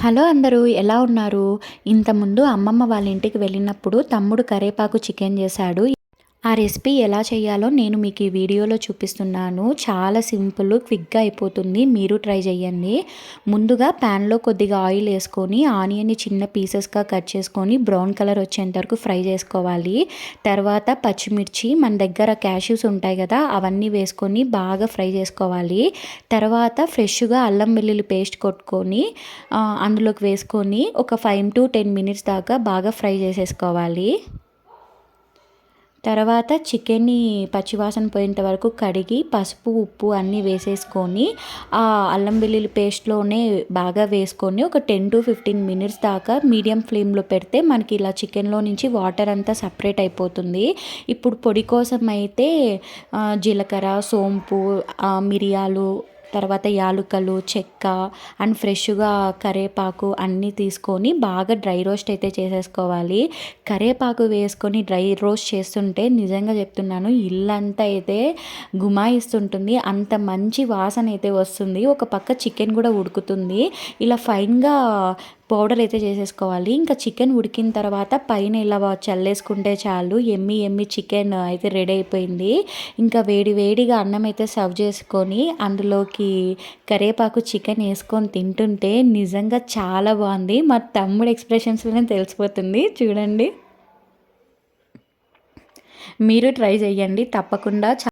Hello అందరూ ఎలా ఉన్నారు? ఇంతకుముందు అమ్మమ్మ వాళ్ళ ఇంటికి వెళ్ళినప్పుడు తమ్ముడు కరేపాకు చికెన్ చేశాడు. ఆ రెసిపీ ఎలా చేయాలో నేను మీకు ఈ వీడియోలో చూపిస్తున్నాను. చాలా సింపుల్, క్విక్‌గా అయిపోతుంది. మీరు ట్రై చేయండి. ముందుగా ప్యాన్‌లో కొద్దిగా ఆయిల్ ఏసుకొని ఆనియన్‌ని చిన్న పీసెస్‌గా కట్ చేసుకొని బ్రౌన్ కలర్ వచ్చేంత వరకు ఫ్రై చేసుకోవాలి. తర్వాత పచ్చిమిర్చి, మన దగ్గర క్యాష్యూస్ ఉంటాయి కదా! అవన్నీ వేసుకొని బాగా ఫ్రై చేసుకోవాలి. తర్వాత ఫ్రెష్‌గా అల్లం వెల్లుల్లి పేస్ట్ కొట్టుకొని అందులోకి వేసుకొని ఒక 5-10 మినిట్స్ దాకా బాగా ఫ్రై చేసేసుకోవాలి. తర్వాత చికెన్ని పచ్చివాసన పోయేంత వరకు కడిగి పసుపు, ఉప్పు అన్నీ వేసేసుకొని ఆ అల్లం వెల్లుల్లి పేస్ట్‌లోనే బాగా వేసుకొని ఒక 10-15 మినిట్స్ దాకా మీడియం ఫ్లేమ్‌లో పెడితే మనకి ఇలా చికెన్‌లో నుంచి వాటర్ అంతా సపరేట్ అయిపోతుంది. ఇప్పుడు పొడి కోసం అయితే జీలకర్ర, సోంపు, మిరియాలు, తర్వాత యాలుకలు, చెక్క అండ్ ఫ్రెష్‌గా కరివేపాకు అన్నీ తీసుకొని బాగా డ్రై రోస్ట్ అయితే చేసేసుకోవాలి. కరివేపాకు వేసుకొని డ్రై రోస్ట్ చేస్తుంటే నిజంగా చెప్తున్నాను ఇల్లంతా అయితే గుమాయిస్తుంటుంది. అంత మంచి వాసన అయితే వస్తుంది. ఒక పక్క చికెన్ కూడా ఉడుకుతుంది. ఇలా ఫైన్‌గా పౌడర్ అయితే చేసేసుకోవాలి. ఇంకా చికెన్ ఉడికిన తర్వాత పైన ఇలా చల్లేసుకుంటే చాలు యమ్మీ యమ్మీ చికెన్ అయితే రెడీ అయిపోయింది. ఇంకా వేడి వేడిగా అన్నం అయితే సర్వ్ చేసుకొని అందులోకి కరివేపాకు చికెన్ వేసుకొని తింటుంటే నిజంగా చాలా బాగుంది. మా తమ్ముడు ఎక్స్ప్రెషన్స్‌లోనే తెలిసిపోతుంది చూడండి. మీరు ట్రై చేయండి తప్పకుండా.